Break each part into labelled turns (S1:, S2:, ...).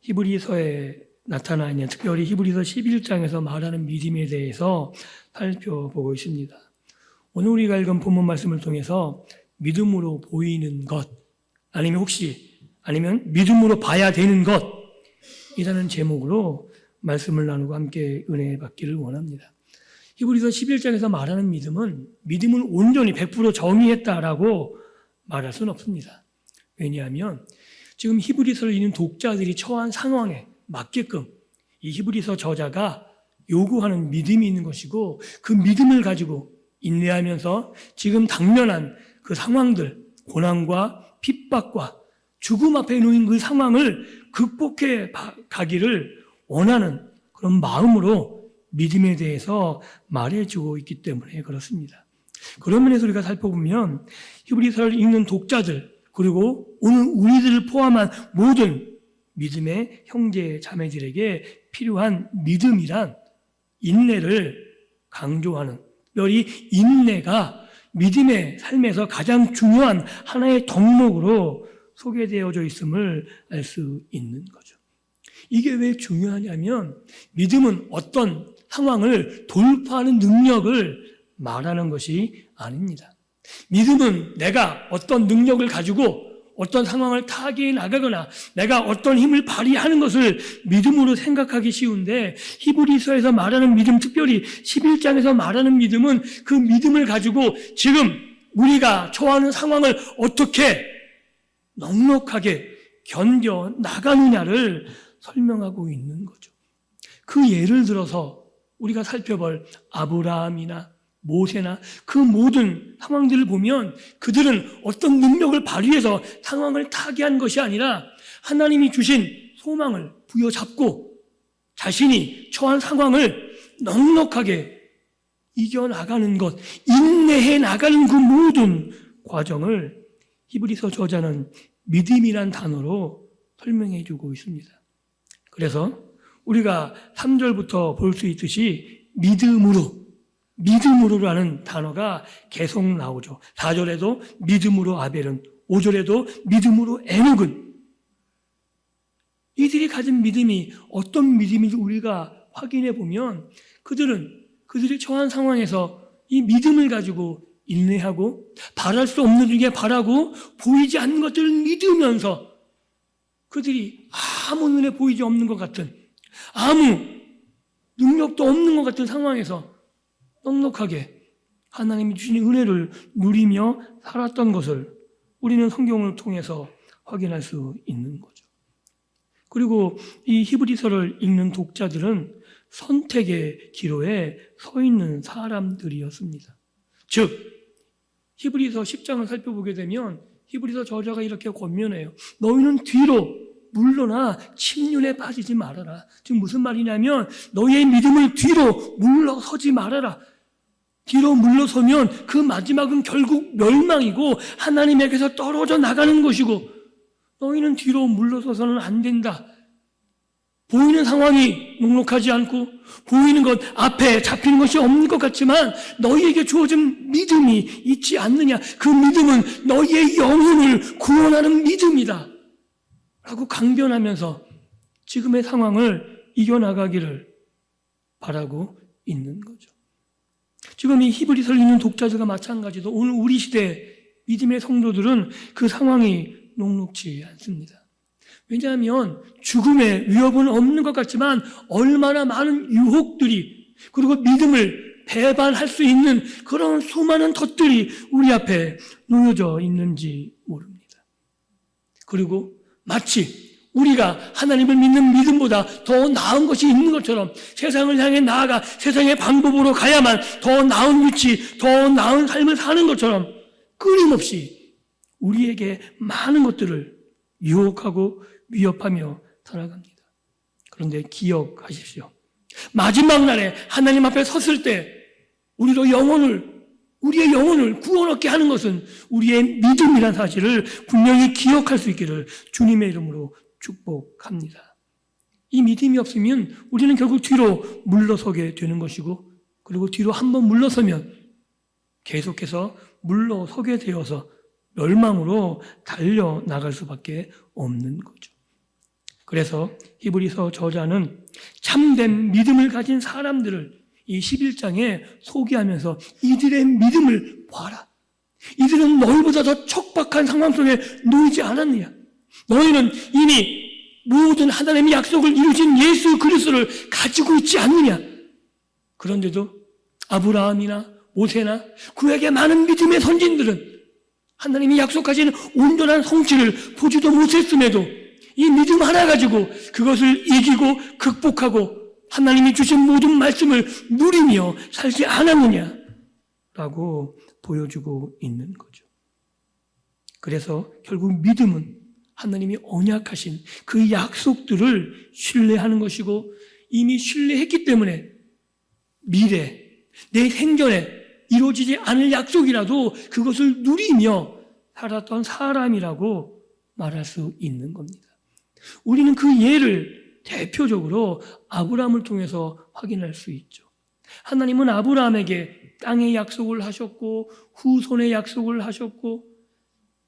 S1: 히브리서에 나타나 있는, 특별히 히브리서 11장에서 말하는 믿음에 대해서 살펴보고 있습니다. 오늘 우리가 읽은 본문 말씀을 통해서 믿음으로 보이는 것, 아니면 믿음으로 봐야 되는 것이라는 제목으로 말씀을 나누고 함께 은혜 받기를 원합니다. 히브리서 11장에서 말하는 믿음을 온전히 100% 정의했다라고 말할 수는 없습니다. 왜냐하면 지금 히브리서를 읽는 독자들이 처한 상황에 맞게끔 이 히브리서 저자가 요구하는 믿음이 있는 것이고, 그 믿음을 가지고 인내하면서 지금 당면한 그 상황들, 고난과 핍박과 죽음 앞에 놓인 그 상황을 극복해 가기를 원하는 그런 마음으로 믿음에 대해서 말해주고 있기 때문에 그렇습니다. 그런 면에서 우리가 살펴보면 히브리서를 읽는 독자들, 그리고 오늘 우리들을 포함한 모든 믿음의 형제 자매들에게 필요한 믿음이란 인내를 강조하는, 특별히 인내가 믿음의 삶에서 가장 중요한 하나의 덕목으로 소개되어져 있음을 알 수 있는 거죠. 이게 왜 중요하냐면 믿음은 어떤 상황을 돌파하는 능력을 말하는 것이 아닙니다. 믿음은 내가 어떤 능력을 가지고 어떤 상황을 타개해 나가거나 내가 어떤 힘을 발휘하는 것을 믿음으로 생각하기 쉬운데, 히브리서에서 말하는 믿음, 특별히 11장에서 말하는 믿음은 그 믿음을 가지고 지금 우리가 처하는 상황을 어떻게 넉넉하게 견뎌 나가느냐를 설명하고 있는 거죠. 그 예를 들어서 우리가 살펴볼 아브라함이나 모세나 그 모든 상황들을 보면 그들은 어떤 능력을 발휘해서 상황을 타개한 것이 아니라 하나님이 주신 소망을 부여잡고 자신이 처한 상황을 넉넉하게 이겨나가는 것, 인내해 나가는 그 모든 과정을 히브리서 저자는 믿음이란 단어로 설명해 주고 있습니다. 그래서 우리가 3절부터 볼 수 있듯이 믿음으로라는 단어가 계속 나오죠. 4절에도 믿음으로 아벨은, 5절에도 믿음으로 에녹은. 이들이 가진 믿음이 어떤 믿음인지 우리가 확인해 보면 그들이 처한 상황에서 이 믿음을 가지고 인내하고 바랄 수 없는 중에 바라고 보이지 않는 것들을 믿으면서 그들이 아무 눈에 보이지 없는 것 같은, 아무 능력도 없는 것 같은 상황에서 넉넉하게 하나님이 주신 은혜를 누리며 살았던 것을 우리는 성경을 통해서 확인할 수 있는 거죠. 그리고 이 히브리서를 읽는 독자들은 선택의 기로에 서 있는 사람들이었습니다. 즉 히브리서 10장을 살펴보게 되면 히브리서 저자가 이렇게 권면해요. 너희는 뒤로 물러나 침륜에 빠지지 말아라. 지금 무슨 말이냐면 너희의 믿음을 뒤로 물러서지 말아라. 뒤로 물러서면 그 마지막은 결국 멸망이고 하나님에게서 떨어져 나가는 것이고, 너희는 뒤로 물러서서는 안 된다. 보이는 상황이 넉넉하지 않고 보이는 것 앞에 잡히는 것이 없는 것 같지만 너희에게 주어진 믿음이 있지 않느냐. 그 믿음은 너희의 영혼을 구원하는 믿음이다 라고 강변하면서 지금의 상황을 이겨나가기를 바라고 있는 거죠. 지금 이 히브리서를 읽는 독자들과 마찬가지로 오늘 우리 시대 믿음의 성도들은 그 상황이 녹록지 않습니다. 왜냐하면 죽음의 위협은 없는 것 같지만 얼마나 많은 유혹들이, 그리고 믿음을 배반할 수 있는 그런 수많은 덫들이 우리 앞에 놓여져 있는지 모릅니다. 그리고 마치 우리가 하나님을 믿는 믿음보다 더 나은 것이 있는 것처럼 세상을 향해 나아가 세상의 방법으로 가야만 더 나은 위치, 더 나은 삶을 사는 것처럼 끊임없이 우리에게 많은 것들을 유혹하고 위협하며 살아갑니다. 그런데 기억하십시오. 마지막 날에 하나님 앞에 섰을 때 우리의 영혼을 구원 얻게 하는 것은 우리의 믿음이라는 사실을 분명히 기억할 수 있기를 주님의 이름으로 축복합니다. 이 믿음이 없으면 우리는 결국 뒤로 물러서게 되는 것이고, 그리고 뒤로 한번 물러서면 계속해서 물러서게 되어서 멸망으로 달려나갈 수밖에 없는 거죠. 그래서 히브리서 저자는 참된 믿음을 가진 사람들을 이 11장에 소개하면서 이들의 믿음을 봐라. 이들은 너희보다 더 척박한 상황 속에 놓이지 않았느냐. 너희는 이미 모든 하나님의 약속을 이루신 예수 그리스도를 가지고 있지 않느냐. 그런데도 아브라함이나 모세나 그에게 많은 믿음의 선진들은 하나님이 약속하신 온전한 성취를 보지도 못했음에도 이 믿음 하나 가지고 그것을 이기고 극복하고 하나님이 주신 모든 말씀을 누리며 살지 않았느냐라고 보여주고 있는 거죠. 그래서 결국 믿음은 하나님이 언약하신 그 약속들을 신뢰하는 것이고 이미 신뢰했기 때문에 미래, 내 생전에 이루어지지 않을 약속이라도 그것을 누리며 살았던 사람이라고 말할 수 있는 겁니다. 우리는 그 예를 대표적으로 아브라함을 통해서 확인할 수 있죠. 하나님은 아브라함에게 땅의 약속을 하셨고 후손의 약속을 하셨고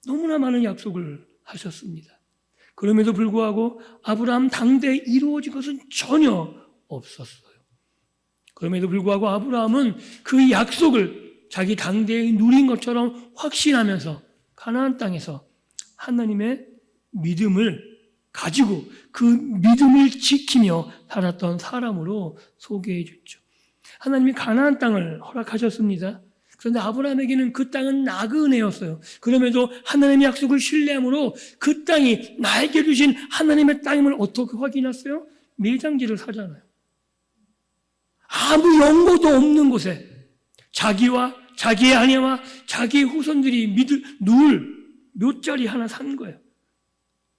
S1: 너무나 많은 약속을 하셨습니다. 그럼에도 불구하고 아브라함 당대에 이루어진 것은 전혀 없었어요. 그럼에도 불구하고 아브라함은 그 약속을 자기 당대에 누린 것처럼 확신하면서 가나안 땅에서 하나님의 믿음을 가지고 그 믿음을 지키며 살았던 사람으로 소개해 줬죠. 하나님이 가나안 땅을 허락하셨습니다. 그런데 아브라함에게는 그 땅은 나그네였어요. 그럼에도 하나님의 약속을 신뢰함으로 그 땅이 나에게 주신 하나님의 땅임을 어떻게 확인했어요? 매장지를 사잖아요. 아무 연고도 없는 곳에 자기와 자기의 아내와 자기의 후손들이 누울 묘자리 하나 산 거예요.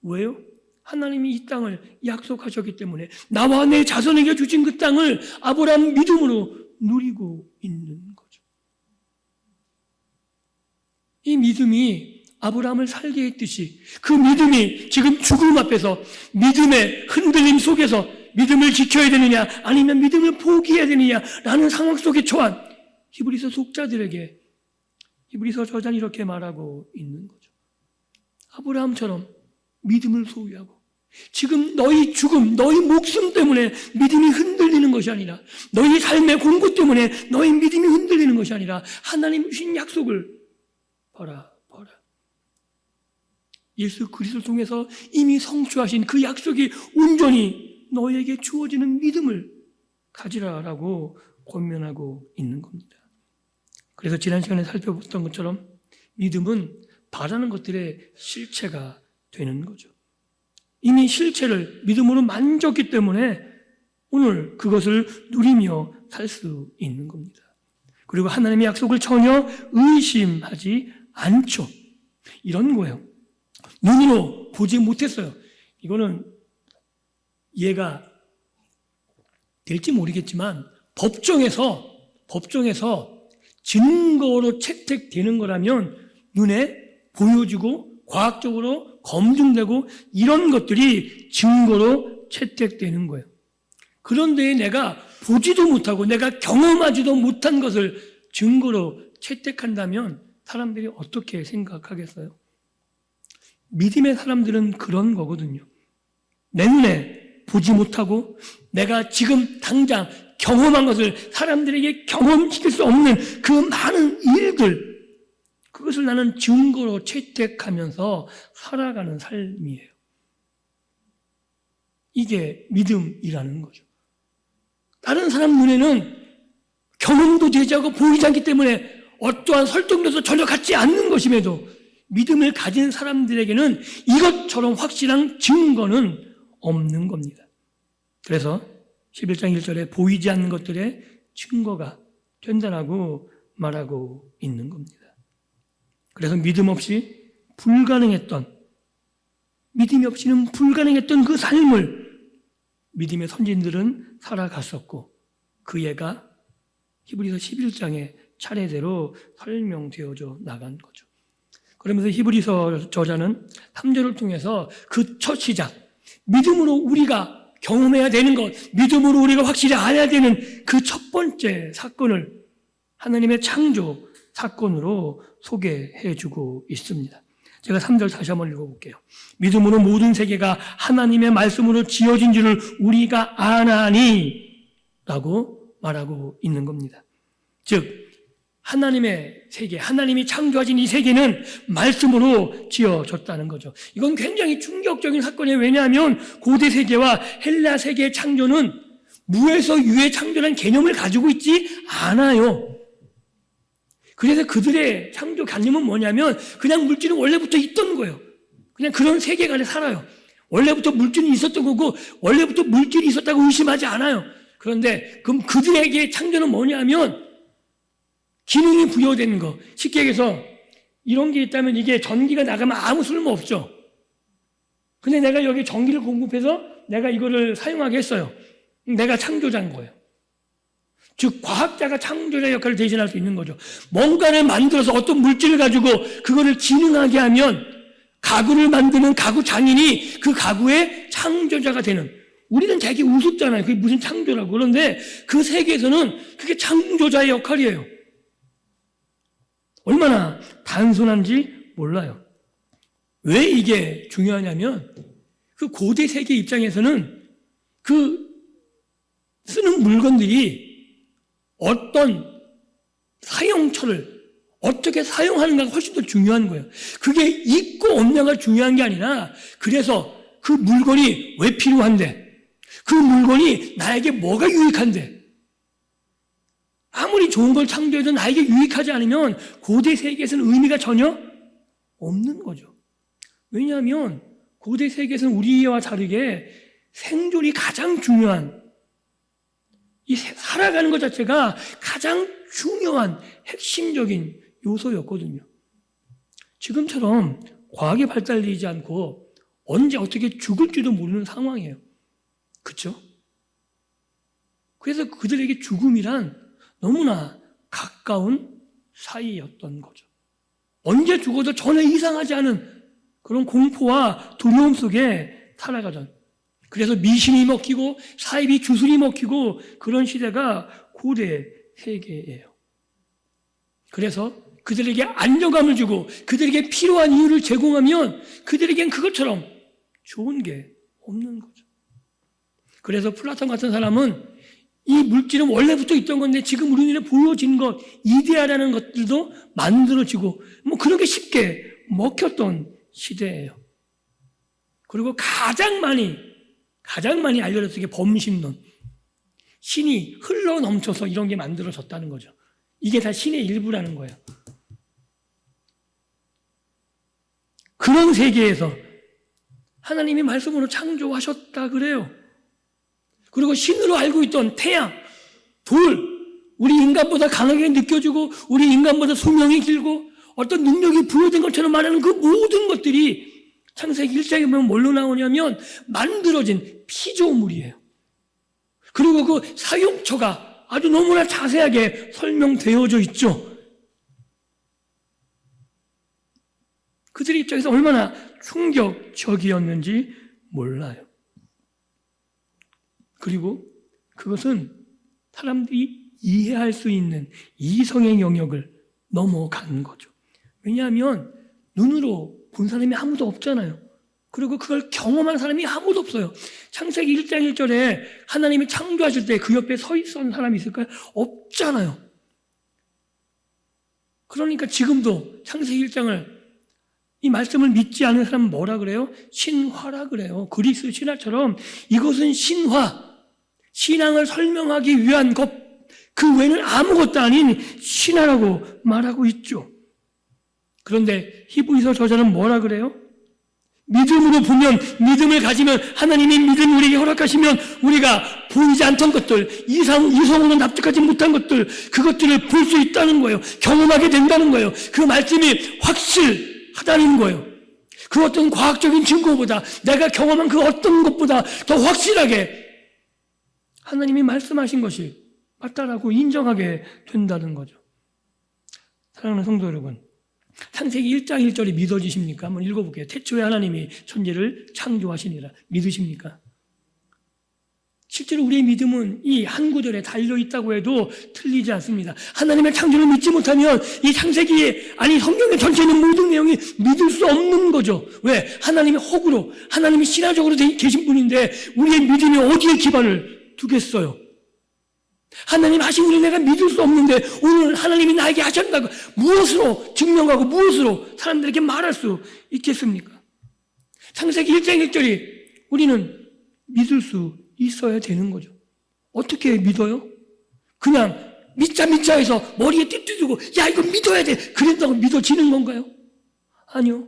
S1: 왜요? 하나님이 이 땅을 약속하셨기 때문에 나와 내 자손에게 주신 그 땅을 아브라함 믿음으로 누리고 있는 거죠. 이 믿음이 아브라함을 살게 했듯이 그 믿음이 지금 죽음 앞에서 믿음의 흔들림 속에서 믿음을 지켜야 되느냐 아니면 믿음을 포기해야 되느냐라는 상황 속에 처한 히브리서 독자들에게 히브리서 저자는 이렇게 말하고 있는 거죠. 아브라함처럼 믿음을 소유하고 지금 너희 죽음, 너희 목숨 때문에 믿음이 흔들리는 것이 아니라 너희 삶의 공고 때문에 너희 믿음이 흔들리는 것이 아니라 하나님 주신 약속을 봐라. 예수 그리스도를 통해서 이미 성취하신 그 약속이 온전히 너희에게 주어지는 믿음을 가지라라고 권면하고 있는 겁니다. 그래서 지난 시간에 살펴봤던 것처럼 믿음은 바라는 것들의 실체가 되는 거죠. 이미 실체를 믿음으로 만졌기 때문에 오늘 그것을 누리며 살 수 있는 겁니다. 그리고 하나님의 약속을 전혀 의심하지 않죠. 이런 거예요. 눈으로 보지 못했어요. 이거는 이해가 될지 모르겠지만 법정에서 증거로 채택되는 거라면 눈에 보여지고 과학적으로 검증되고 이런 것들이 증거로 채택되는 거예요. 그런데 내가 보지도 못하고 내가 경험하지도 못한 것을 증거로 채택한다면 사람들이 어떻게 생각하겠어요? 믿음의 사람들은 그런 거거든요. 내 눈에 보지 못하고 내가 지금 당장 경험한 것을 사람들에게 경험시킬 수 없는 그 많은 일들, 그것을 나는 증거로 채택하면서 살아가는 삶이에요. 이게 믿음이라는 거죠. 다른 사람 눈에는 경험도 되지 않고 보이지 않기 때문에 어떠한 설득력도 전혀 갖지 않는 것임에도 믿음을 가진 사람들에게는 이것처럼 확실한 증거는 없는 겁니다. 그래서 11장 1절에 보이지 않는 것들의 증거가 된다라고 말하고 있는 겁니다. 그래서 믿음 없이 믿음이 없이는 불가능했던 그 삶을 믿음의 선진들은 살아갔었고 그 예가 히브리서 11장에 차례대로 설명되어져 나간 거죠. 그러면서 히브리서 저자는 3절을 통해서 그 첫 시작, 믿음으로 우리가 경험해야 되는 것, 믿음으로 우리가 확실히 알아야 되는 그 첫 번째 사건을 하나님의 창조 사건으로 소개해주고 있습니다. 제가 3절 다시 한번 읽어볼게요. 믿음으로 모든 세계가 하나님의 말씀으로 지어진 줄을 우리가 아나니 라고 말하고 있는 겁니다. 즉 하나님의 세계, 하나님이 창조하신 이 세계는 말씀으로 지어졌다는 거죠. 이건 굉장히 충격적인 사건이에요. 왜냐하면 고대 세계와 헬라 세계의 창조는 무에서 유의 창조라는 개념을 가지고 있지 않아요. 그래서 그들의 창조 개념은 뭐냐면 그냥 물질은 원래부터 있던 거예요. 그냥 그런 세계관에 살아요. 원래부터 물질이 있었던 거고 원래부터 물질이 있었다고 의심하지 않아요. 그런데 그럼 그들에게 창조는 뭐냐면 기능이 부여되는 거. 쉽게 얘기해서 이런 게 있다면 이게 전기가 나가면 아무 쓸모 없죠. 근데 내가 여기 전기를 공급해서 내가 이거를 사용하게 했어요. 내가 창조자인 거예요. 즉 과학자가 창조자 역할을 대신할 수 있는 거죠. 뭔가를 만들어서 어떤 물질을 가지고 그거를 기능하게 하면 가구를 만드는 가구 장인이 그 가구의 창조자가 되는. 우리는 되게 우습잖아요. 그게 무슨 창조라고. 그런데 그 세계에서는 그게 창조자의 역할이에요. 얼마나 단순한지 몰라요. 왜 이게 중요하냐면 그 고대 세계 입장에서는 그 쓰는 물건들이 어떤 사용처를 어떻게 사용하는가가 훨씬 더 중요한 거예요. 그게 있고 없냐가 중요한 게 아니라 그래서 그 물건이 왜 필요한데 그 물건이 나에게 뭐가 유익한데 아무리 좋은 걸 창조해도 나에게 유익하지 않으면 고대 세계에서는 의미가 전혀 없는 거죠. 왜냐하면 고대 세계에서는 우리와 다르게 생존이 가장 중요한 이 살아가는 것 자체가 가장 중요한 핵심적인 요소였거든요. 지금처럼 과학이 발달되지 않고 언제 어떻게 죽을지도 모르는 상황이에요. 그렇죠? 그래서 그들에게 죽음이란 너무나 가까운 사이였던 거죠. 언제 죽어도 전혀 이상하지 않은 그런 공포와 두려움 속에 살아가던. 그래서 미신이 먹히고 사이비 주술이 먹히고 그런 시대가 고대 세계예요. 그래서 그들에게 안정감을 주고 그들에게 필요한 이유를 제공하면 그들에겐 그것처럼 좋은 게 없는 거죠. 그래서 플라톤 같은 사람은 이 물질은 원래부터 있던 건데 지금 우리 눈에 보여진 것, 이데아라는 것들도 만들어지고 뭐 그렇게 쉽게 먹혔던 시대예요. 그리고 가장 많이 알려졌던 게 범신론. 신이 흘러 넘쳐서 이런 게 만들어졌다는 거죠. 이게 다 신의 일부라는 거예요. 그런 세계에서 하나님이 말씀으로 창조하셨다 그래요. 그리고 신으로 알고 있던 태양, 돌, 우리 인간보다 강하게 느껴지고 우리 인간보다 수명이 길고 어떤 능력이 부여된 것처럼 말하는 그 모든 것들이 창세기 1장에 보면 뭘로 나오냐면 만들어진 피조물이에요. 그리고 그 사용처가 아주 너무나 자세하게 설명되어져 있죠. 그들의 입장에서 얼마나 충격적이었는지 몰라요. 그리고 그것은 사람들이 이해할 수 있는 이성의 영역을 넘어간 거죠. 왜냐하면 눈으로 본 사람이 아무도 없잖아요. 그리고 그걸 경험한 사람이 아무도 없어요. 창세기 1장 1절에 하나님이 창조하실 때 그 옆에 서 있었던 사람이 있을까요? 없잖아요. 그러니까 지금도 창세기 1장을 이 말씀을 믿지 않는 사람은 뭐라 그래요? 신화라 그래요. 그리스 신화처럼 이것은 신화, 신앙을 설명하기 위한 것, 그 외에는 아무것도 아닌 신화라고 말하고 있죠. 그런데 히브리서 저자는 뭐라 그래요? 믿음으로 보면, 믿음을 가지면 하나님이 믿음을 우리에게 허락하시면 우리가 보이지 않던 것들, 이성으로 납득하지 못한 것들, 그것들을 볼 수 있다는 거예요. 경험하게 된다는 거예요. 그 말씀이 확실하다는 거예요. 그 어떤 과학적인 증거보다, 내가 경험한 그 어떤 것보다 더 확실하게 하나님이 말씀하신 것이 맞다라고 인정하게 된다는 거죠. 사랑하는 성도 여러분, 창세기 1장 1절이 믿어지십니까? 한번 읽어볼게요. 태초에 하나님이 천지를 창조하시니라. 믿으십니까? 실제로 우리의 믿음은 이 한 구절에 달려있다고 해도 틀리지 않습니다. 하나님의 창조를 믿지 못하면 이 창세기에, 아니 성경의 전체 있는 모든 내용이 믿을 수 없는 거죠. 왜? 하나님의 허구로, 하나님이 신화적으로 계신 분인데 우리의 믿음이 어디에 기반을 두겠어요? 하나님 하신 일을 내가 믿을 수 없는데 오늘 하나님이 나에게 하셨다고 무엇으로 증명하고 무엇으로 사람들에게 말할 수 있겠습니까? 창세기 1장 1절이 우리는 믿을 수 있어야 되는 거죠. 어떻게 믿어요? 그냥 믿자 해서 머리에 띠띠두고 야 이거 믿어야 돼 그랬다고 믿어지는 건가요? 아니요.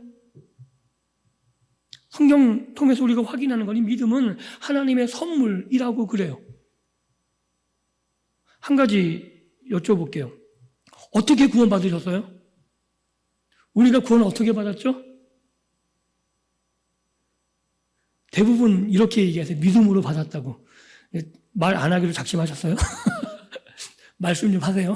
S1: 성경 통해서 우리가 확인하는 거니 믿음은 하나님의 선물이라고 그래요. 한 가지 여쭤볼게요. 어떻게 구원 받으셨어요? 우리가 구원을 어떻게 받았죠? 대부분 이렇게 얘기하세요. 믿음으로 받았다고. 말 안 하기로 작심하셨어요? 말씀 좀 하세요.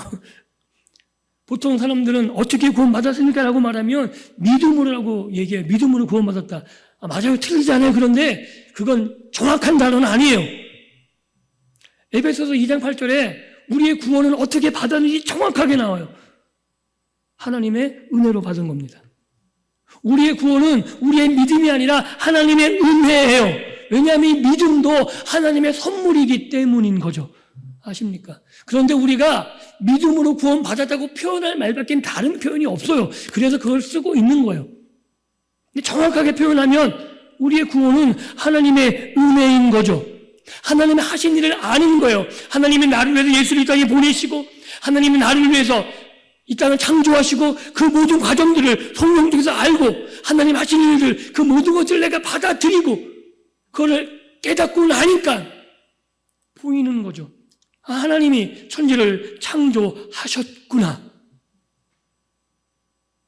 S1: 보통 사람들은 어떻게 구원 받았습니까? 라고 말하면 믿음으로라고 얘기해요. 믿음으로 구원 받았다. 아, 맞아요. 틀리지 않아요. 그런데 그건 정확한 단어는 아니에요. 에베소서 2장 8절에 우리의 구원은 어떻게 받았는지 정확하게 나와요. 하나님의 은혜로 받은 겁니다. 우리의 구원은 우리의 믿음이 아니라 하나님의 은혜예요. 왜냐하면 이 믿음도 하나님의 선물이기 때문인 거죠. 아십니까? 그런데 우리가 믿음으로 구원 받았다고 표현할 말밖에 다른 표현이 없어요. 그래서 그걸 쓰고 있는 거예요. 근데 정확하게 표현하면 우리의 구원은 하나님의 은혜인 거죠. 하나님의 하신 일을 아는 거예요. 하나님이 나를 위해서 예수를 이 땅에 보내시고 하나님이 나를 위해서 이 땅을 창조하시고 그 모든 과정들을 성령 중에서 알고 하나님 하신 일들 그 모든 것을 내가 받아들이고 그걸 깨닫고 나니까 보이는 거죠. 아, 하나님이 천지를 창조하셨구나.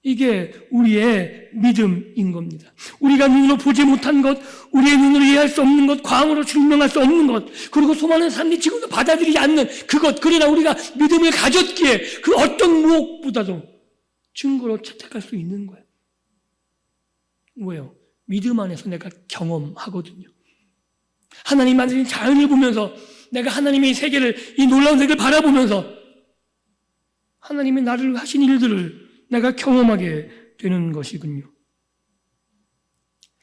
S1: 이게 우리의 믿음인 겁니다. 우리가 눈으로 보지 못한 것, 우리의 눈으로 이해할 수 없는 것, 과학으로 증명할 수 없는 것, 그리고 수많은 사람들이 지금도 받아들이지 않는 그것, 그러나 우리가 믿음을 가졌기에 그 어떤 무엇보다도 증거로 채택할 수 있는 거예요. 왜요? 믿음 안에서 내가 경험하거든요. 하나님 만드신 자연을 보면서 내가 하나님의 세계를, 이 놀라운 세계를 바라보면서 하나님이 나를 하신 일들을 내가 경험하게 되는 것이군요.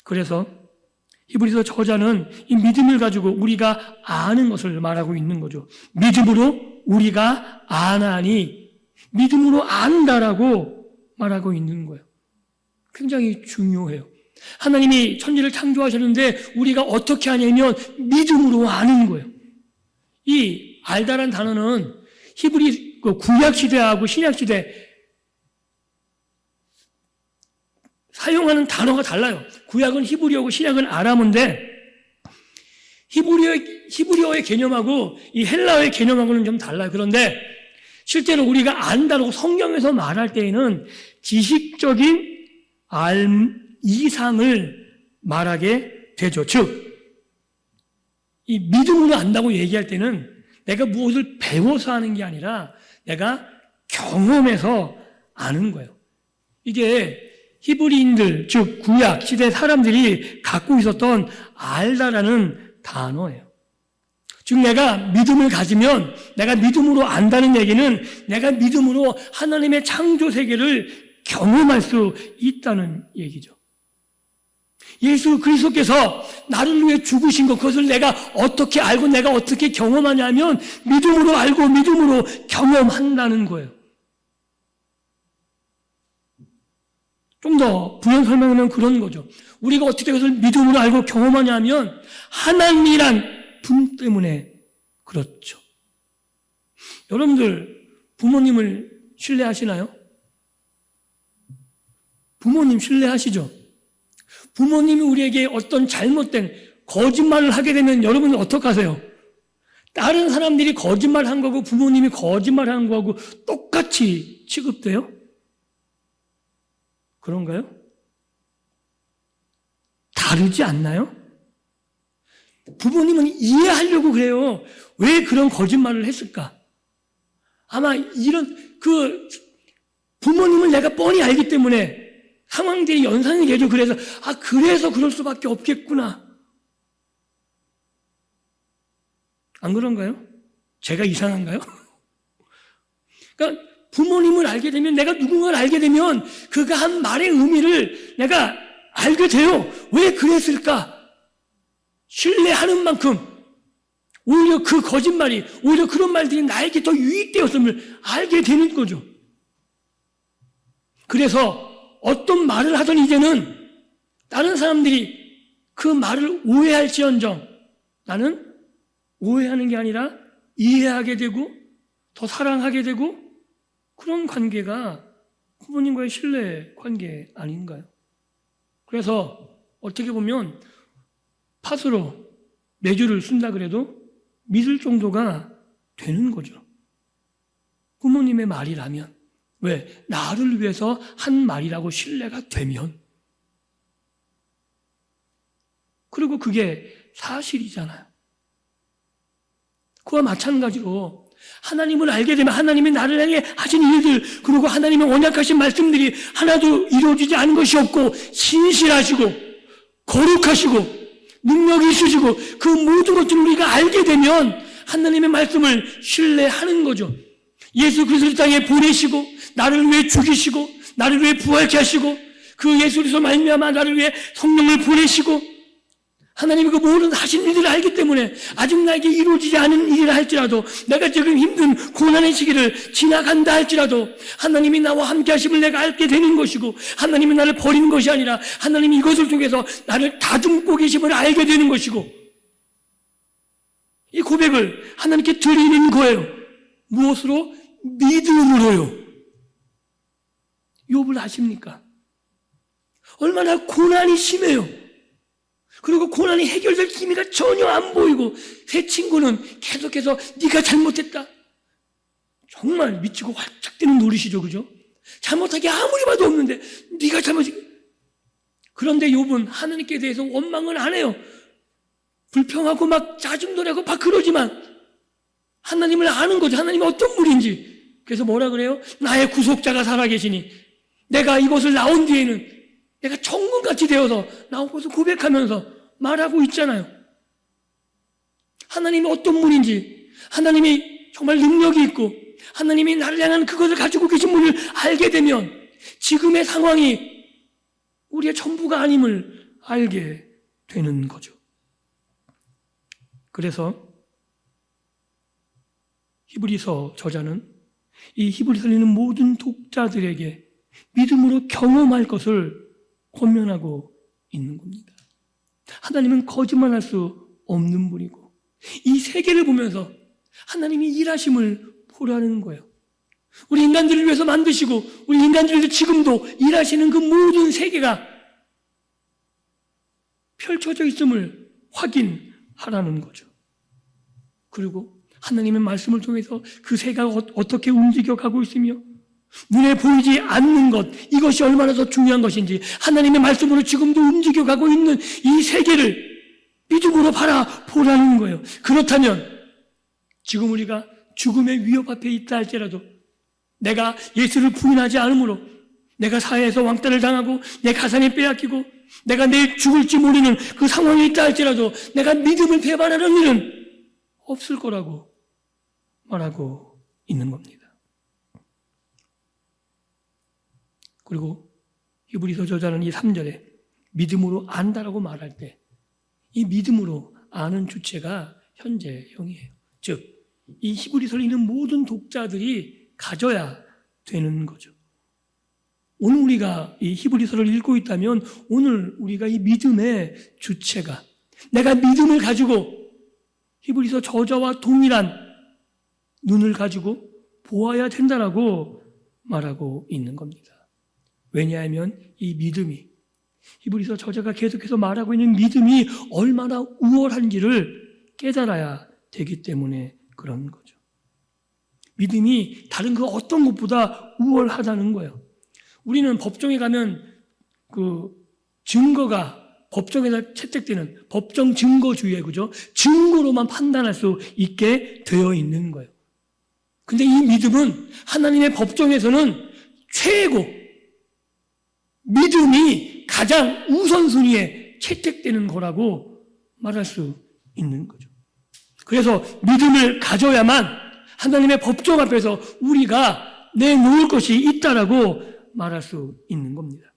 S1: 그래서 히브리서 저자는 이 믿음을 가지고 우리가 아는 것을 말하고 있는 거죠. 믿음으로 우리가 아나니, 믿음으로 안다라고 말하고 있는 거예요. 굉장히 중요해요. 하나님이 천지를 창조하셨는데 우리가 어떻게 하냐면 믿음으로 아는 거예요. 이 알다란 단어는 히브리 구약 시대하고 신약 시대 사용하는 단어가 달라요. 구약은 히브리어고 신약은 아람어인데 히브리어의 개념하고 이 헬라어의 개념하고는 좀 달라요. 그런데 실제로 우리가 안다라고 성경에서 말할 때에는 지식적인 알 이상을 말하게 되죠. 즉, 이 믿음으로 안다고 얘기할 때는 내가 무엇을 배워서 하는 게 아니라 내가 경험해서 아는 거예요. 이게 히브리인들, 즉 구약 시대 사람들이 갖고 있었던 알다라는 단어예요. 즉 내가 믿음을 가지면 내가 믿음으로 안다는 얘기는 내가 믿음으로 하나님의 창조 세계를 경험할 수 있다는 얘기죠. 예수 그리스도께서 나를 위해 죽으신 것, 그것을 내가 어떻게 알고 내가 어떻게 경험하냐면 믿음으로 알고 믿음으로 경험한다는 거예요. 좀 더 부연 설명하면 그런 거죠. 우리가 어떻게 그것을 믿음으로 알고 경험하냐면 하나님이란 분 때문에 그렇죠. 여러분들 부모님을 신뢰하시나요? 부모님 신뢰하시죠? 부모님이 우리에게 어떤 잘못된 거짓말을 하게 되면 여러분은 어떡하세요? 다른 사람들이 거짓말한 거고 부모님이 거짓말한 거하고 똑같이 취급돼요? 그런가요? 다르지 않나요? 부모님은 이해하려고 그래요. 왜 그런 거짓말을 했을까? 아마 부모님은 내가 뻔히 알기 때문에 상황들이 연상이 되죠. 그래서 그럴 수밖에 없겠구나. 안 그런가요? 제가 이상한가요? 그러니까 부모님을 알게 되면, 내가 누군가를 알게 되면 그가 한 말의 의미를 내가 알게 돼요. 왜 그랬을까? 신뢰하는 만큼 오히려 그 거짓말이, 오히려 그런 말들이 나에게 더 유익되었음을 알게 되는 거죠. 그래서 어떤 말을 하던 이제는 다른 사람들이 그 말을 오해할지언정 나는 오해하는 게 아니라 이해하게 되고 더 사랑하게 되고, 그런 관계가 부모님과의 신뢰 관계 아닌가요? 그래서 어떻게 보면 팥으로 매주를 쓴다 그래도 믿을 정도가 되는 거죠. 부모님의 말이라면. 왜? 나를 위해서 한 말이라고 신뢰가 되면. 그리고 그게 사실이잖아요. 그와 마찬가지로 하나님을 알게 되면 하나님이 나를 향해 하신 일들, 그리고 하나님의 언약하신 말씀들이 하나도 이루어지지 않은 것이 없고 신실하시고 거룩하시고 능력이 있으시고 그 모든 것들을 우리가 알게 되면 하나님의 말씀을 신뢰하는 거죠. 예수 그리스도를 땅에 보내시고 나를 위해 죽이시고 나를 위해 부활케 하시고 그 예수 그리스도 말미암아 나를 위해 성령을 보내시고 하나님이 그 모든 하신 일들을 알기 때문에 아직 나에게 이루어지지 않은 일이라 할지라도, 내가 지금 힘든 고난의 시기를 지나간다 할지라도 하나님이 나와 함께 하심을 내가 알게 되는 것이고, 하나님이 나를 버리는 것이 아니라 하나님이 이것을 통해서 나를 다듬고 계심을 알게 되는 것이고, 이 고백을 하나님께 드리는 거예요. 무엇으로? 믿음으로요. 욥을 아십니까? 얼마나 고난이 심해요. 그리고 고난이 해결될 기미가 전혀 안 보이고, 새 친구는 계속해서 네가 잘못했다. 정말 미치고 활짝 뛰는 노릇이죠, 그죠? 잘못하기 아무리 봐도 없는데 네가 잘못했다. 그런데 욥은 하나님께 대해서 원망을 안 해요. 불평하고 막 짜증도 내고 막 그러지만 하나님을 아는 거죠. 하나님이 어떤 분인지. 그래서 뭐라 그래요? 나의 구속자가 살아계시니 내가 이곳을 나온 뒤에는 내가 천군같이 되어서 나온 것을 고백하면서 말하고 있잖아요. 하나님이 어떤 분인지, 하나님이 정말 능력이 있고 하나님이 나를 향한 그것을 가지고 계신 분을 알게 되면 지금의 상황이 우리의 전부가 아님을 알게 되는 거죠. 그래서 히브리서 저자는 이 히브리서를 읽는 모든 독자들에게 믿음으로 경험할 것을 권면하고 있는 겁니다. 하나님은 거짓말할 수 없는 분이고 이 세계를 보면서 하나님이 일하심을 보라는 거예요. 우리 인간들을 위해서 만드시고 우리 인간들도 지금도 일하시는 그 모든 세계가 펼쳐져 있음을 확인하라는 거죠. 그리고 하나님의 말씀을 통해서 그 세계가 어떻게 움직여가고 있으며 눈에 보이지 않는 것, 이것이 얼마나 더 중요한 것인지 하나님의 말씀으로 지금도 움직여가고 있는 이 세계를 믿음으로 바라보라는 거예요. 그렇다면 지금 우리가 죽음의 위협 앞에 있다 할지라도 내가 예수를 부인하지 않으므로 내가 사회에서 왕따를 당하고 내 가산이 빼앗기고 내가 내일 죽을지 모르는 그 상황에 있다 할지라도 내가 믿음을 배반하는 일은 없을 거라고 말하고 있는 겁니다. 그리고 히브리서 저자는 이 3절에 믿음으로 안다라고 말할 때 이 믿음으로 아는 주체가 현재형이에요. 즉, 이 히브리서를 읽는 모든 독자들이 가져야 되는 거죠. 오늘 우리가 이 히브리서를 읽고 있다면 오늘 우리가 이 믿음의 주체가 내가 믿음을 가지고 히브리서 저자와 동일한 눈을 가지고 보아야 된다라고 말하고 있는 겁니다. 왜냐하면 이 믿음이 히브리서 저자가 계속해서 말하고 있는 믿음이 얼마나 우월한지를 깨달아야 되기 때문에 그런 거죠. 믿음이 다른 그 어떤 것보다 우월하다는 거예요. 우리는 법정에 가면 그 증거가 법정에서 채택되는 법정 증거주의에 그죠? 증거로만 판단할 수 있게 되어 있는 거예요. 근데 이 믿음은 하나님의 법정에서는 최고, 믿음이 가장 우선순위에 채택되는 거라고 말할 수 있는 거죠. 그래서 믿음을 가져야만 하나님의 법정 앞에서 우리가 내놓을 것이 있다라고 말할 수 있는 겁니다.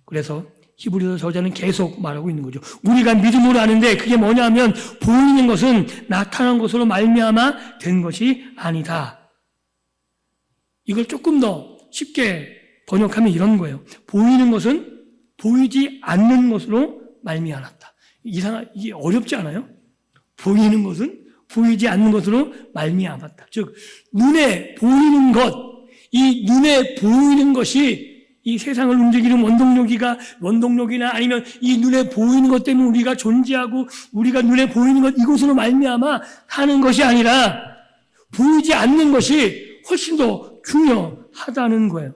S1: 그래서 히브리서 저자는 계속 말하고 있는 거죠. 우리가 믿음으로 아는데 그게 뭐냐 하면 보이는 것은 나타난 것으로 말미암아 된 것이 아니다. 이걸 조금 더 쉽게 번역하면 이런 거예요. 보이는 것은 보이지 않는 것으로 말미암았다. 이게 어렵지 않아요? 보이는 것은 보이지 않는 것으로 말미암았다. 즉 눈에 보이는 것, 이 눈에 보이는 것이 이 세상을 움직이는 원동력이나 아니면 이 눈에 보이는 것 때문에 우리가 존재하고 우리가 눈에 보이는 것 이것으로 말미암아 사는 것이 아니라 보이지 않는 것이 훨씬 더 중요하다는 거예요.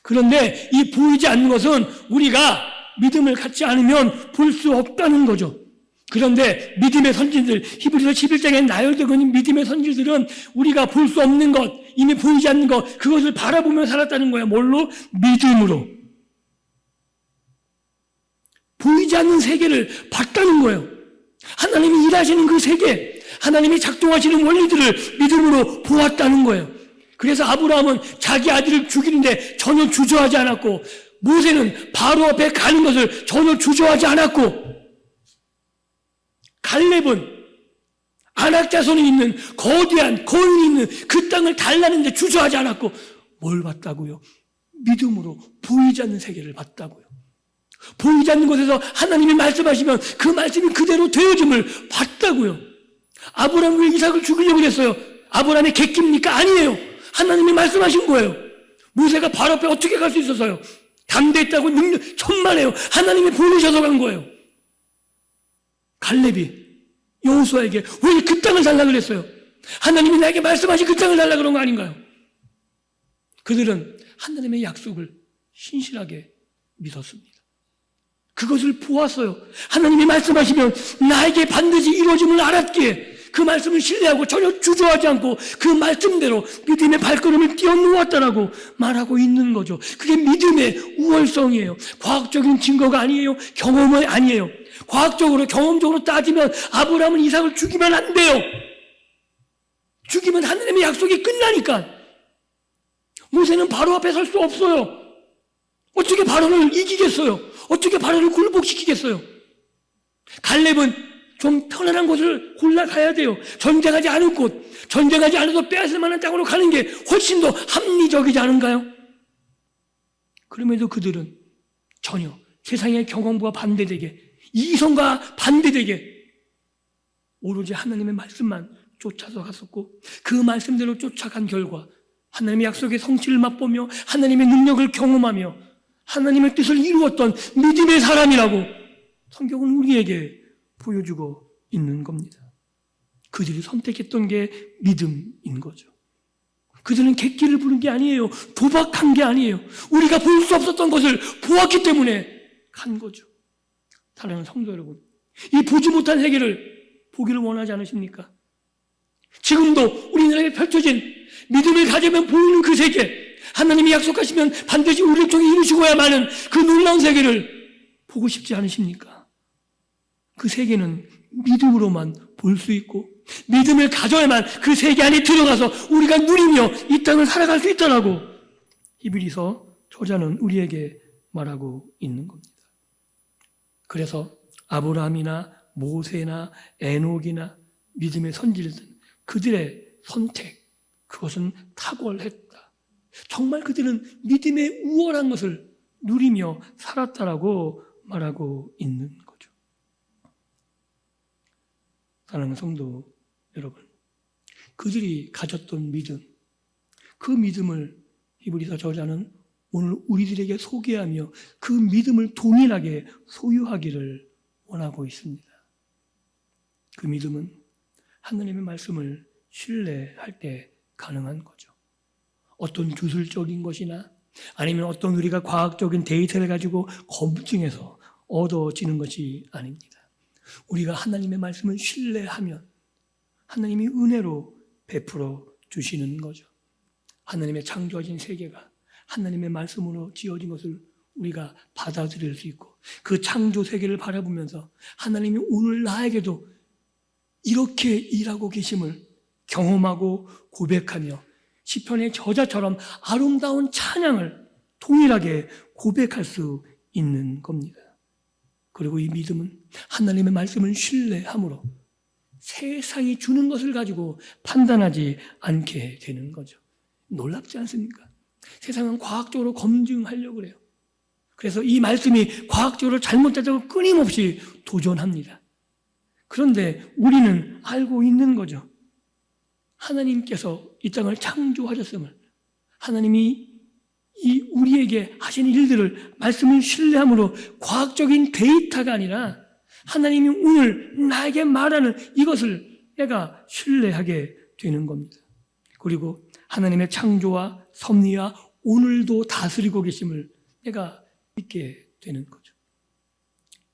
S1: 그런데 이 보이지 않는 것은 우리가 믿음을 갖지 않으면 볼 수 없다는 거죠. 그런데 믿음의 선진들, 히브리서 11장에 나열되고 있는 믿음의 선진들은 우리가 볼 수 없는 것, 이미 보이지 않는 것, 그것을 바라보며 살았다는 거예요. 뭘로? 믿음으로. 보이지 않는 세계를 봤다는 거예요. 하나님이 일하시는 그 세계, 하나님이 작동하시는 원리들을 믿음으로 보았다는 거예요. 그래서 아브라함은 자기 아들을 죽이는데 전혀 주저하지 않았고, 모세는 바로 앞에 가는 것을 전혀 주저하지 않았고, 갈렙은 아낙 자손이 있는 거대한 거인이 있는 그 땅을 달라는데 주저하지 않았고 뭘 봤다고요? 믿음으로 보이지 않는 세계를 봤다고요. 보이지 않는 곳에서 하나님이 말씀하시면 그 말씀이 그대로 되어짐을 봤다고요. 아브라함 왜 이삭을 죽이려고 그랬어요? 아브라함의 객기입니까? 아니에요. 하나님이 말씀하신 거예요. 모세가 바로 앞에 어떻게 갈 수 있었어요? 담대했다고 능력 천만에요. 하나님이 보내셔서 간 거예요. 갈렙이 여호수아에게 왜 그 땅을 달라 그랬어요? 하나님이 나에게 말씀하신 그 땅을 달라 그런 거 아닌가요? 그들은 하나님의 약속을 신실하게 믿었습니다. 그것을 보았어요. 하나님이 말씀하시면 나에게 반드시 이루어짐을 알았기에 그 말씀을 신뢰하고 전혀 주저하지 않고 그 말씀대로 믿음의 발걸음을 띄워놓았다라고 말하고 있는 거죠. 그게 믿음의 우월성이에요. 과학적인 증거가 아니에요. 경험이 아니에요. 과학적으로 경험적으로 따지면 아브라함은 이삭을 죽이면 안 돼요. 죽이면 하나님의 약속이 끝나니까. 모세는 바로 앞에 설 수 없어요. 어떻게 바로를 이기겠어요? 어떻게 바로를 굴복시키겠어요? 갈렙은 좀 편안한 곳을 골라가야 돼요. 전쟁하지 않을 곳, 전쟁하지 않아도 빼앗을 만한 땅으로 가는 게 훨씬 더 합리적이지 않은가요? 그럼에도 그들은 전혀 세상의 경험과 반대되게, 이성과 반대되게 오로지 하나님의 말씀만 쫓아서 갔었고, 그 말씀대로 쫓아간 결과 하나님의 약속의 성취를 맛보며 하나님의 능력을 경험하며 하나님의 뜻을 이루었던 믿음의 사람이라고 성경은 우리에게 보여주고 있는 겁니다. 그들이 선택했던 게 믿음인 거죠. 그들은 객기를 부른 게 아니에요. 도박한 게 아니에요. 우리가 볼 수 없었던 것을 보았기 때문에 간 거죠. 사랑하는 성도 여러분, 이 보지 못한 세계를 보기를 원하지 않으십니까? 지금도 우리나라에 펼쳐진 믿음을 가지면 보이는 그 세계, 하나님이 약속하시면 반드시 우리를 통해 이루시고야만은 그 놀라운 세계를 보고 싶지 않으십니까? 그 세계는 믿음으로만 볼 수 있고 믿음을 가져야만 그 세계 안에 들어가서 우리가 누리며 이 땅을 살아갈 수 있다라고 히브리서 저자는 우리에게 말하고 있는 겁니다. 그래서 아브라함이나 모세나 에녹이나 믿음의 선지자들, 그들의 선택, 그것은 탁월했다. 정말 그들은 믿음의 우월한 것을 누리며 살았다라고 말하고 있는 거죠. 사랑하는 성도 여러분, 그들이 가졌던 믿음, 그 믿음을 히브리서 저자는 오늘 우리들에게 소개하며 그 믿음을 동일하게 소유하기를 원하고 있습니다. 그 믿음은 하나님의 말씀을 신뢰할 때 가능한 거죠. 어떤 주술적인 것이나 아니면 어떤 우리가 과학적인 데이터를 가지고 검증해서 얻어지는 것이 아닙니다. 우리가 하나님의 말씀을 신뢰하면 하나님이 은혜로 베풀어 주시는 거죠. 하나님의 창조하신 세계가 하나님의 말씀으로 지어진 것을 우리가 받아들일 수 있고 그 창조 세계를 바라보면서 하나님이 오늘 나에게도 이렇게 일하고 계심을 경험하고 고백하며 시편의 저자처럼 아름다운 찬양을 동일하게 고백할 수 있는 겁니다. 그리고 이 믿음은 하나님의 말씀을 신뢰함으로 세상이 주는 것을 가지고 판단하지 않게 되는 거죠. 놀랍지 않습니까? 세상은 과학적으로 검증하려고 그래요. 그래서 이 말씀이 과학적으로 잘못되다고 끊임없이 도전합니다. 그런데 우리는 알고 있는 거죠. 하나님께서 이 땅을 창조하셨음을, 하나님이 이 우리에게 하신 일들을 말씀을 신뢰함으로 과학적인 데이터가 아니라 하나님이 오늘 나에게 말하는 이것을 내가 신뢰하게 되는 겁니다. 그리고 하나님의 창조와 섭리와 오늘도 다스리고 계심을 내가 믿게 되는 거죠.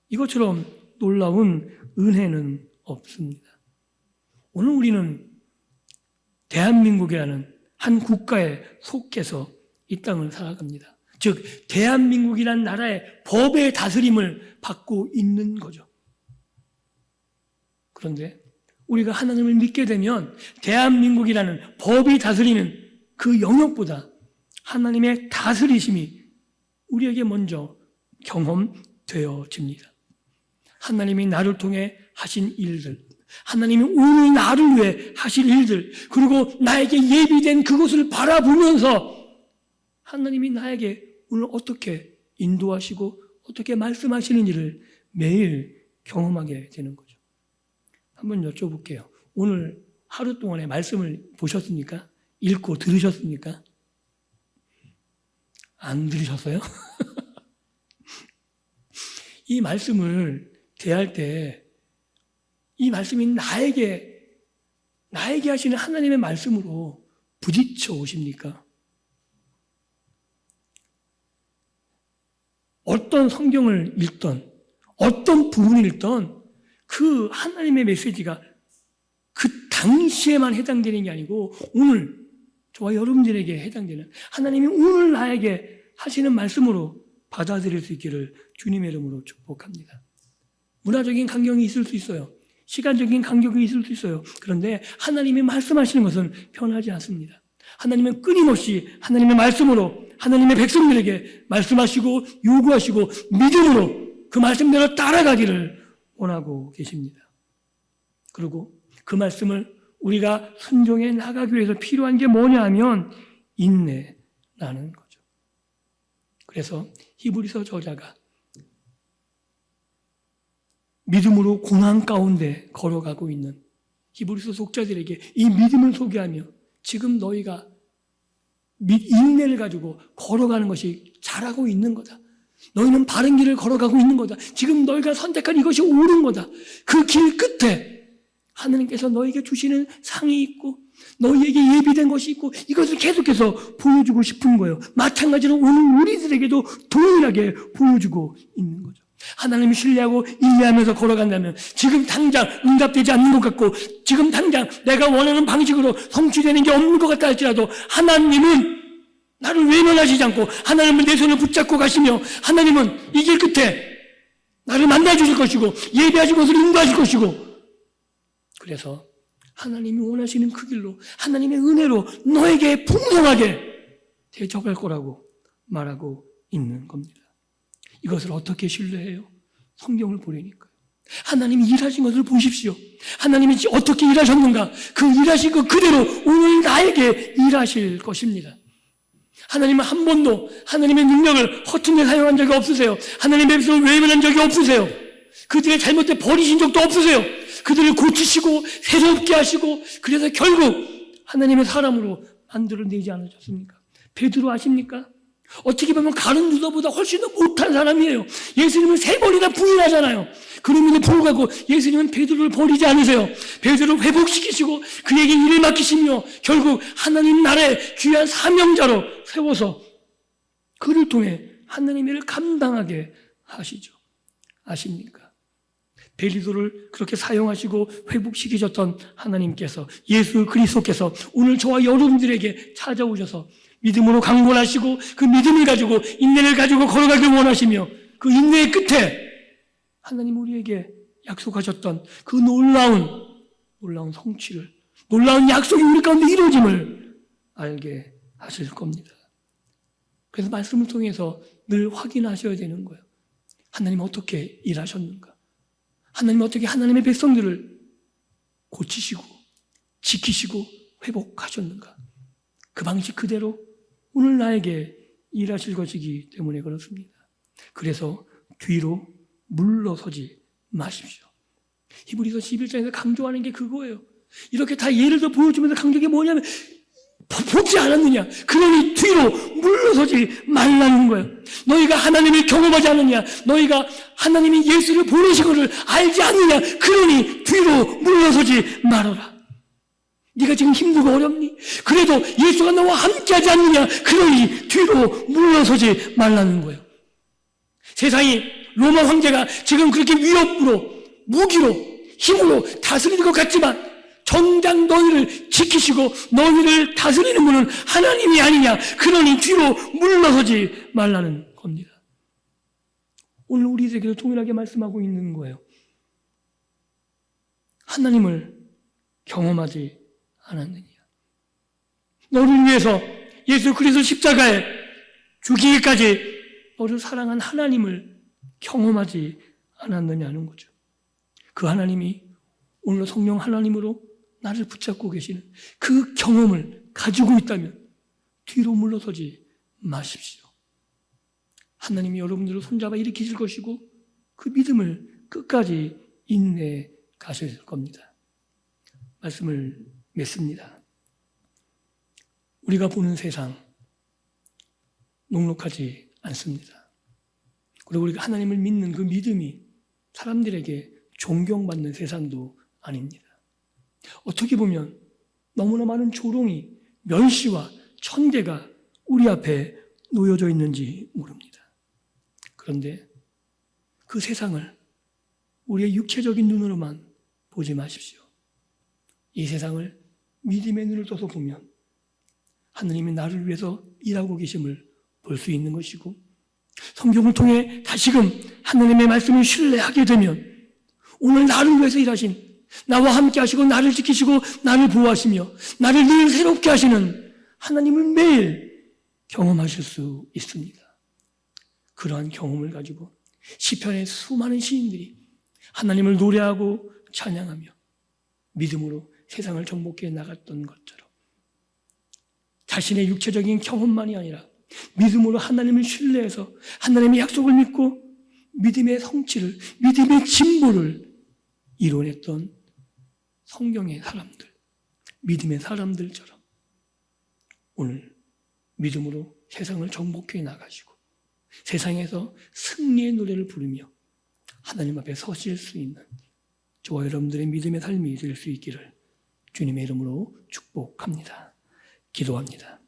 S1: 이것처럼 놀라운 은혜는 없습니다. 오늘 우리는 대한민국이라는 한 국가에 속해서 이 땅을 살아갑니다. 즉 대한민국이라는 나라의 법의 다스림을 받고 있는 거죠. 그런데 우리가 하나님을 믿게 되면 대한민국이라는 법이 다스리는 그 영역보다 하나님의 다스리심이 우리에게 먼저 경험되어집니다. 하나님이 나를 통해 하신 일들, 하나님이 오늘 나를 위해 하실 일들, 그리고 나에게 예비된 그것을 바라보면서 하나님이 나에게 오늘 어떻게 인도하시고 어떻게 말씀하시는지를 매일 경험하게 되는 거죠. 한번 여쭤볼게요. 오늘 하루 동안의 말씀을 보셨습니까? 읽고 들으셨습니까? 안 들으셨어요? 이 말씀을 대할 때 이 말씀이 나에게 하시는 하나님의 말씀으로 부딪혀 오십니까? 어떤 성경을 읽던 어떤 부분을 읽던 그 하나님의 메시지가 그 당시에만 해당되는 게 아니고 오늘 저와 여러분들에게 해당되는 하나님이 오늘 나에게 하시는 말씀으로 받아들일 수 있기를 주님의 이름으로 축복합니다. 문화적인 간격이 있을 수 있어요. 시간적인 간격이 있을 수 있어요. 그런데 하나님이 말씀하시는 것은 변하지 않습니다. 하나님은 끊임없이 하나님의 말씀으로 하나님의 백성들에게 말씀하시고 요구하시고 믿음으로 그 말씀대로 따라가기를 원하고 계십니다. 그리고 그 말씀을 우리가 순종해 나가기 위해서 필요한 게 뭐냐 하면 인내라는 거죠. 그래서 히브리서 저자가 믿음으로 고난 가운데 걸어가고 있는 히브리서 독자들에게 이 믿음을 소개하며 지금 너희가 인내를 가지고 걸어가는 것이 잘하고 있는 거다. 너희는 바른 길을 걸어가고 있는 거다. 지금 너희가 선택한 이것이 옳은 거다. 그 길 끝에 하나님께서 너희에게 주시는 상이 있고 너희에게 예비된 것이 있고 이것을 계속해서 보여주고 싶은 거예요. 마찬가지로 오늘 우리들에게도 동일하게 보여주고 있는 거죠. 하나님을 신뢰하고 인내하면서 걸어간다면 지금 당장 응답되지 않는 것 같고 지금 당장 내가 원하는 방식으로 성취되는 게 없는 것 같다 할지라도 하나님은 나를 외면하시지 않고 하나님은 내 손을 붙잡고 가시며 하나님은 이 길 끝에 나를 만나주실 것이고 예배하신 것을 인도하실 것이고 그래서 하나님이 원하시는 그 길로 하나님의 은혜로 너에게 풍성하게 대적할 거라고 말하고 있는 겁니다. 이것을 어떻게 신뢰해요? 성경을 보려니까요. 하나님이 일하신 것을 보십시오. 하나님이 어떻게 일하셨는가? 그 일하신 것 그대로 오늘 나에게 일하실 것입니다. 하나님은 한 번도 하나님의 능력을 허튼 데 사용한 적이 없으세요. 하나님의 백성을 외면한 적이 없으세요. 그들의 잘못에 버리신 적도 없으세요. 그들을 고치시고 새롭게 하시고 그래서 결국 하나님의 사람으로 만들어내지 않으셨습니까? 베드로 아십니까? 어떻게 보면 가룟 유다보다 훨씬 더 못한 사람이에요. 예수님을 3번이나 부인하잖아요. 그럼에도 불구하고 예수님은 베드로를 버리지 않으세요. 베드로를 회복시키시고 그에게 일을 맡기시며 결국 하나님 나라의 귀한 사명자로 세워서 그를 통해 하나님의 일을 감당하게 하시죠. 아십니까? 베드로를 그렇게 사용하시고 회복시키셨던 하나님께서 예수 그리스도께서 오늘 저와 여러분들에게 찾아오셔서 믿음으로 강권하시고 그 믿음을 가지고 인내를 가지고 걸어가길 원하시며 그 인내의 끝에 하나님 우리에게 약속하셨던 그 놀라운 놀라운 성취를, 놀라운 약속이 우리 가운데 이루어짐을 알게 하실 겁니다. 그래서 말씀을 통해서 늘 확인하셔야 되는 거예요. 하나님 어떻게 일하셨는가? 하나님 어떻게 하나님의 백성들을 고치시고 지키시고 회복하셨는가? 그 방식 그대로 오늘 나에게 일하실 것이기 때문에 그렇습니다. 그래서 뒤로 물러서지 마십시오. 히브리서 11장에서 강조하는 게 그거예요. 이렇게 다 예를 들어 보여주면서 강조한 게 뭐냐면 보지 않았느냐? 그러니 뒤로 물러서지 말라는 거예요. 너희가 하나님을 경험하지 않느냐? 너희가 하나님이 예수를 보내신 것을 알지 않느냐? 그러니 뒤로 물러서지 말아라. 네가 지금 힘들고 어렵니? 그래도 예수가 너와 함께하지 않느냐? 그러니 뒤로 물러서지 말라는 거예요. 세상이 로마 황제가 지금 그렇게 위협으로 무기로 힘으로 다스리는 것 같지만 정작 너희를 지키시고 너희를 다스리는 분은 하나님이 아니냐? 그러니 뒤로 물러서지 말라는 겁니다. 오늘 우리에게도 동일하게 말씀하고 있는 거예요. 하나님을 경험하지 않았느냐? 너를 위해서 예수 그리스도 십자가에 죽이기까지 너를 사랑한 하나님을 경험하지 않았느냐는 거죠. 그 하나님이 오늘 성령 하나님으로 나를 붙잡고 계시는 그 경험을 가지고 있다면 뒤로 물러서지 마십시오. 하나님이 여러분들을 손잡아 일으키실 것이고 그 믿음을 끝까지 인내해 가실 겁니다. 말씀을 맺습니다. 우리가 보는 세상 녹록하지 않습니다. 그리고 우리가 하나님을 믿는 그 믿음이 사람들에게 존경받는 세상도 아닙니다. 어떻게 보면 너무나 많은 조롱이, 멸시와 천대가 우리 앞에 놓여져 있는지 모릅니다. 그런데 그 세상을 우리의 육체적인 눈으로만 보지 마십시오. 이 세상을 믿음의 눈을 떠서 보면 하나님이 나를 위해서 일하고 계심을 볼 수 있는 것이고, 성경을 통해 다시금 하나님의 말씀을 신뢰하게 되면 오늘 나를 위해서 일하신, 나와 함께 하시고 나를 지키시고 나를 보호하시며 나를 늘 새롭게 하시는 하나님을 매일 경험하실 수 있습니다. 그러한 경험을 가지고 시편의 수많은 시인들이 하나님을 노래하고 찬양하며 믿음으로 세상을 정복해 나갔던 것처럼 자신의 육체적인 경험만이 아니라 믿음으로 하나님을 신뢰해서 하나님의 약속을 믿고 믿음의 성취를, 믿음의 진보를 이뤄냈던 성경의 사람들, 믿음의 사람들처럼 오늘 믿음으로 세상을 정복해 나가시고 세상에서 승리의 노래를 부르며 하나님 앞에 서실 수 있는 저와 여러분들의 믿음의 삶이 될 수 있기를 주님의 이름으로 축복합니다. 기도합니다.